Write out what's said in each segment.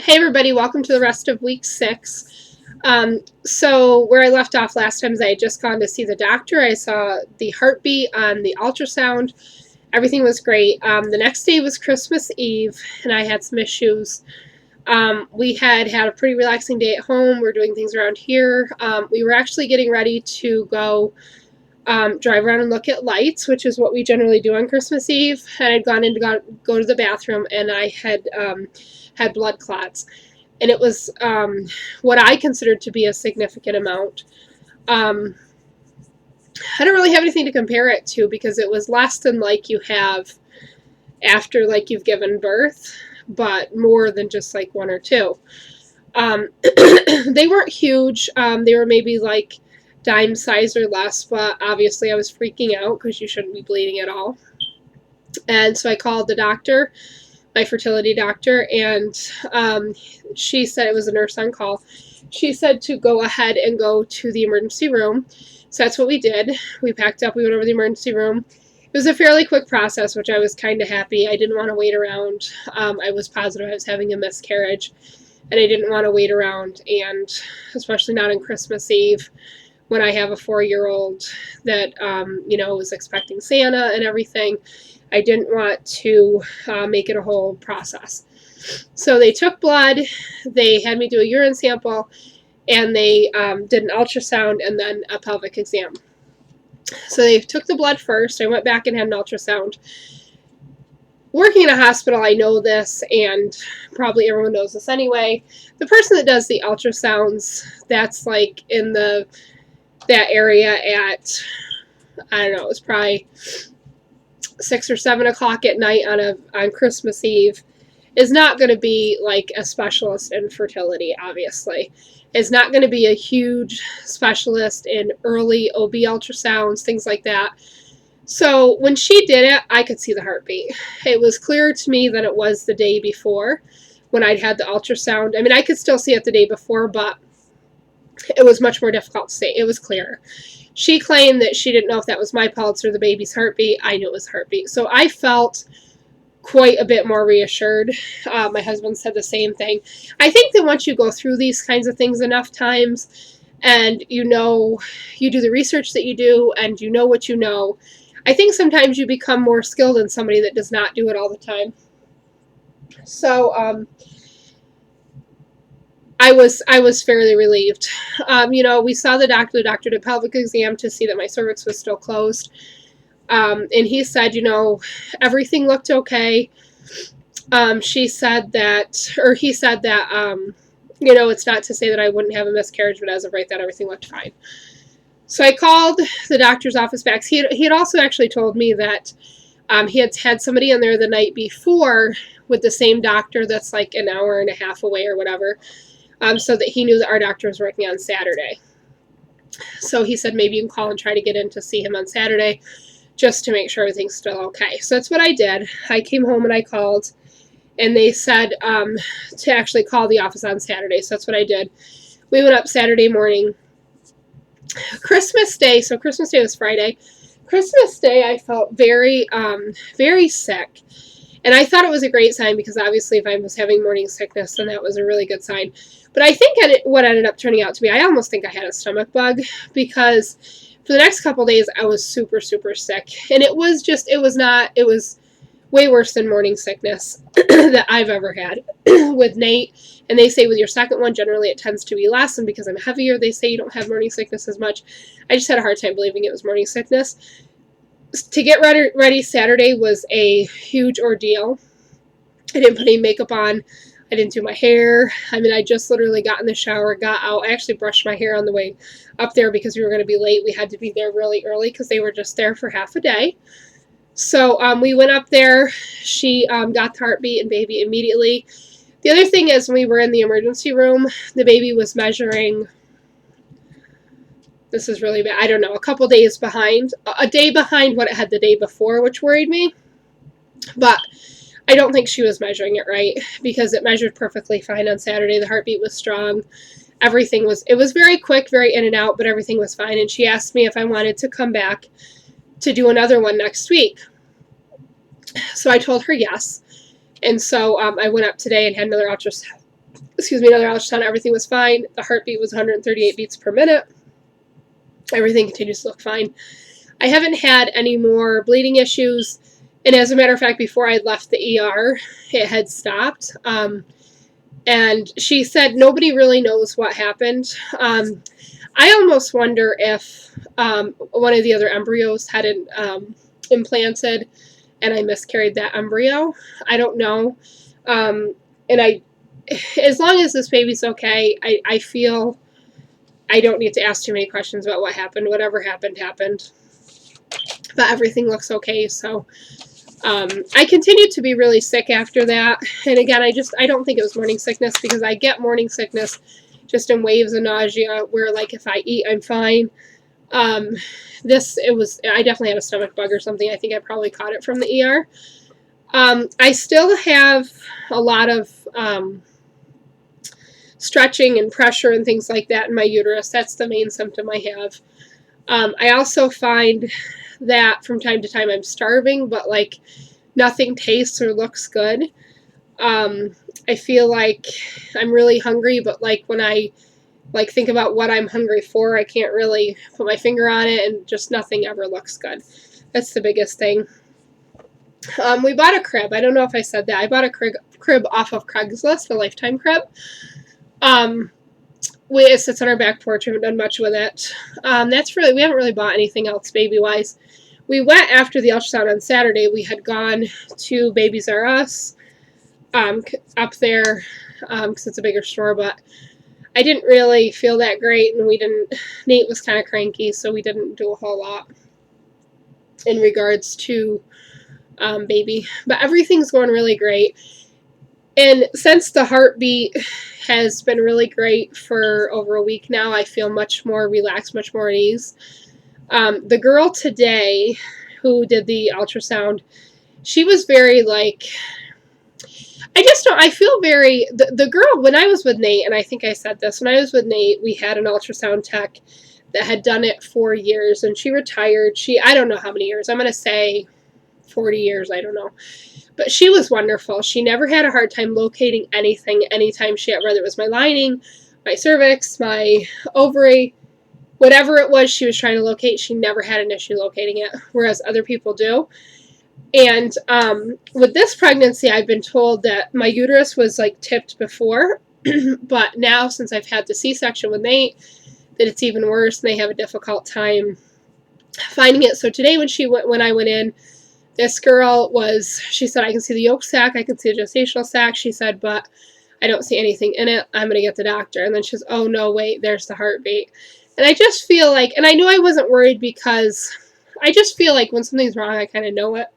Hey everybody, welcome to the rest of week 6. So where I left off last time is I had just gone to see the doctor. I saw the heartbeat on the ultrasound. Everything was great. The next day was Christmas Eve, and I had some issues. We had a pretty relaxing day at home. We're doing things around here. We were actually getting ready to go drive around and look at lights, which is what we generally do on Christmas Eve. And I'd gone in to go to the bathroom, and I had blood clots, and it was what I considered to be a significant amount. Um, I don't really have anything to compare it to because it was less than like you have after like you've given birth, but more than just like one or two. They weren't huge. They were maybe like dime size or less, but obviously I was freaking out because you shouldn't be bleeding at all. And so I called the doctor, my fertility doctor, and she said, it was a nurse on call. She said to go ahead and go to the emergency room. So that's what we did. We packed up, we went over to the emergency room. It was a fairly quick process, which I was kind of happy. I didn't want to wait around. I was positive I was having a miscarriage, and I didn't want to wait around, and especially not on Christmas Eve when I have a 4-year-old that, was expecting Santa and everything. I didn't want to make it a whole process. So they took blood, they had me do a urine sample, and they did an ultrasound and then a pelvic exam. So they took the blood first. I went back and had an ultrasound. Working in a hospital, I know this, and probably everyone knows this anyway. The person that does the ultrasounds, that's like in that area at, I don't know, it was probably 6 or 7 o'clock at night on Christmas Eve, is not going to be like a specialist in fertility, obviously. Is not going to be a huge specialist in early OB ultrasounds, things like that. So when she did it, I could see the heartbeat. It was clearer to me than it was the day before when I'd had the ultrasound. I mean, I could still see it the day before, but it was much more difficult to see. It was clearer. She claimed that she didn't know if that was my pulse or the baby's heartbeat. I knew it was heartbeat. So I felt quite a bit more reassured. My husband said the same thing. I think that once you go through these kinds of things enough times and you do the research that you do and you know what you know, I think sometimes you become more skilled than somebody that does not do it all the time. So I was fairly relieved. We saw the doctor. The doctor did a pelvic exam to see that my cervix was still closed. And he said, everything looked okay. He said that, it's not to say that I wouldn't have a miscarriage, but as of right then, everything looked fine. So I called the doctor's office back. He had also actually told me that he had somebody in there the night before with the same doctor that's like an hour and a half away or whatever, so that he knew that our doctor was working on Saturday. So he said maybe you can call and try to get in to see him on Saturday just to make sure everything's still okay. So that's what I did. I came home and I called, and they said to actually call the office on Saturday. So that's what I did. We went up Saturday morning. Christmas Day, so Christmas Day was Friday. Christmas Day, I felt very, very sick. And I thought it was a great sign because obviously if I was having morning sickness, then that was a really good sign. But I think what ended up turning out to be, I almost think I had a stomach bug because for the next couple days I was super, super sick. And it was way worse than morning sickness that I've ever had with Nate. And they say with your second one, generally it tends to be less. And because I'm heavier, they say you don't have morning sickness as much. I just had a hard time believing it was morning sickness. To get ready Saturday was a huge ordeal. I didn't put any makeup on. I didn't do my hair. I mean, I just literally got in the shower, got out. I actually brushed my hair on the way up there because we were going to be late. We had to be there really early because they were just there for half a day. So we went up there. She got the heartbeat and baby immediately. The other thing is when we were in the emergency room, the baby was measuring, this is really bad, I don't know, a couple days behind. A day behind what it had the day before, which worried me. But I don't think she was measuring it right because it measured perfectly fine on Saturday. The heartbeat was strong. It was very quick, very in and out, but everything was fine. And she asked me if I wanted to come back to do another one next week. So I told her yes. And so I went up today and had another ultrasound. another ultrasound. Everything was fine. The heartbeat was 138 beats per minute. Everything continues to look fine. I haven't had any more bleeding issues. And as a matter of fact, before I left the ER, it had stopped. And she said nobody really knows what happened. I almost wonder if one of the other embryos had implanted and I miscarried that embryo. I don't know. As long as this baby's okay, I feel I don't need to ask too many questions about what happened. Whatever happened, happened. But everything looks okay, so I continued to be really sick after that. And again, I don't think it was morning sickness, because I get morning sickness just in waves of nausea where, like, if I eat, I'm fine. I definitely had a stomach bug or something. I think I probably caught it from the ER. I still have a lot of stretching and pressure and things like that in my uterus. That's the main symptom I have. I also find that from time to time I'm starving, but like nothing tastes or looks good. I feel like I'm really hungry, but like when I think about what I'm hungry for, I can't really put my finger on it, and just nothing ever looks good. That's the biggest thing. We bought a crib. I don't know if I said that. I bought a crib off of Craigslist, a Lifetime crib. It sits on our back porch. We haven't done much with it. We haven't really bought anything else baby-wise. We went after the ultrasound on Saturday. We had gone to Babies R Us up there because it's a bigger store, but I didn't really feel that great, and Nate was kind of cranky, so we didn't do a whole lot in regards to baby. But everything's going really great. And since the heartbeat has been really great for over a week now, I feel much more relaxed, much more at ease. The girl today who did the ultrasound, she was very I feel very, the girl, when I was with Nate, and I think I said this, when I was with Nate, we had an ultrasound tech that had done it for years, and she retired. I don't know how many years, I'm going to say 40 years, I don't know. But she was wonderful. She never had a hard time locating anything, anytime whether it was my lining, my cervix, my ovary, whatever it was she was trying to locate, she never had an issue locating it, whereas other people do. And with this pregnancy, I've been told that my uterus was tipped before, but now since I've had the C-section with Nate, that it's even worse, and they have a difficult time finding it. So today when I went in, this girl she said, I can see the yolk sac, I can see the gestational sac. She said, but I don't see anything in it. I'm going to get the doctor. And then she says, oh no, wait, there's the heartbeat. And I just feel and I knew I wasn't worried, because I just feel like when something's wrong, I kind of know it.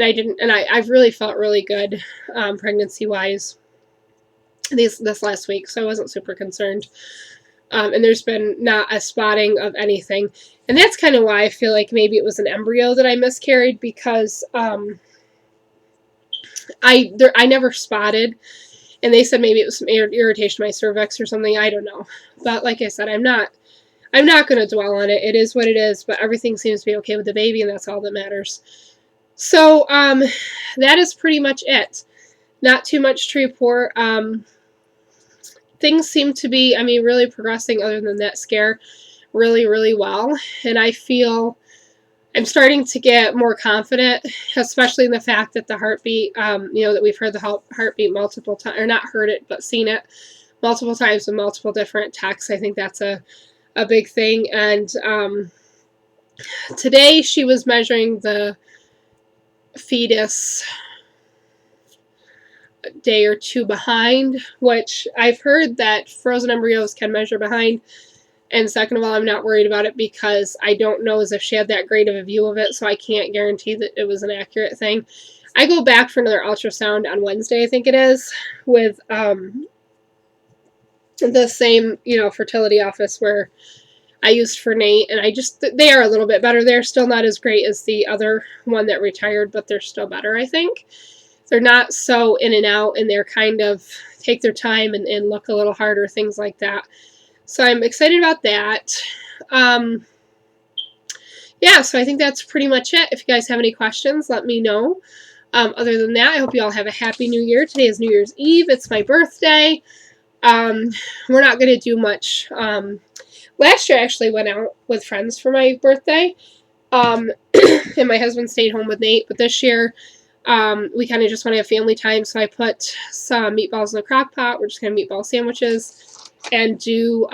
And I've really felt really good pregnancy-wise this last week, so I wasn't super concerned. And there's been not a spotting of anything. And that's kind of why I feel like maybe it was an embryo that I miscarried, because I never spotted. And they said maybe it was some irritation of my cervix or something. I don't know. But like I said, I'm not going to dwell on it. It is what it is. But everything seems to be okay with the baby, and that's all that matters. So that is pretty much it. Not too much to report. Things seem to be, really progressing, other than that scare, really, really well. And I feel I'm starting to get more confident, especially in the fact that the heartbeat, that we've heard the heartbeat multiple times, or not heard it, but seen it multiple times with multiple different techs. I think that's a big thing. And today she was measuring the fetus a day or two behind, which I've heard that frozen embryos can measure behind. And second of all, I'm not worried about it, because I don't know as if she had that great of a view of it, so I can't guarantee that it was an accurate thing. I go back for another ultrasound on Wednesday, I think it is, with the same, fertility office where I used for Nate, and they are a little bit better. They're still not as great as the other one that retired, but they're still better, I think. They're not so in and out, and they're kind of take their time and look a little harder, things like that. So I'm excited about that. Yeah, so I think that's pretty much it. If you guys have any questions, let me know. Other than that, I hope you all have a happy New Year. Today is New Year's Eve. It's my birthday. We're not going to do much. Last year I actually went out with friends for my birthday. And my husband stayed home with Nate. But this year, we kind of just want to have family time. So I put some meatballs in the crock pot. We're just going to meatball sandwiches and do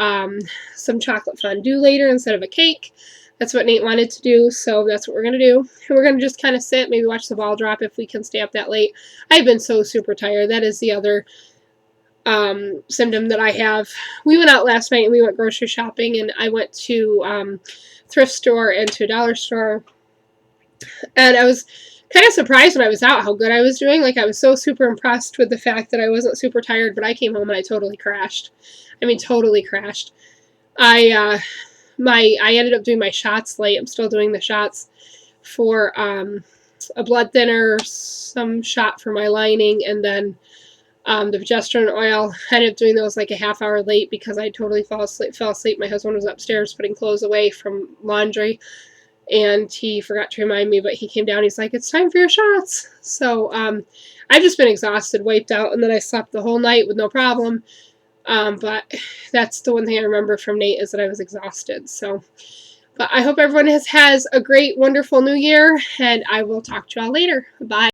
some chocolate fondue later instead of a cake. That's what Nate wanted to do, so that's what we're going to do. And we're going to just kind of sit, maybe watch the ball drop if we can stay up that late. I've been so super tired. That is the other symptom that I have. We went out last night and we went grocery shopping, and I went to thrift store and to a dollar store, and I was kind of surprised when I was out how good I was doing. Like, I was so super impressed with the fact that I wasn't super tired, but I came home and I totally crashed. I mean, totally crashed. I ended up doing my shots late. I'm still doing the shots for a blood thinner, some shot for my lining, and then the progesterone oil. I ended up doing those like a half hour late because I totally fell asleep. My husband was upstairs putting clothes away from laundry, and he forgot to remind me, but he came down. He's like, "It's time for your shots." So I've just been exhausted, wiped out, and then I slept the whole night with no problem. But that's the one thing I remember from Nate, is that I was exhausted. So, but I hope everyone has a great, wonderful new year, and I will talk to y'all later. Bye.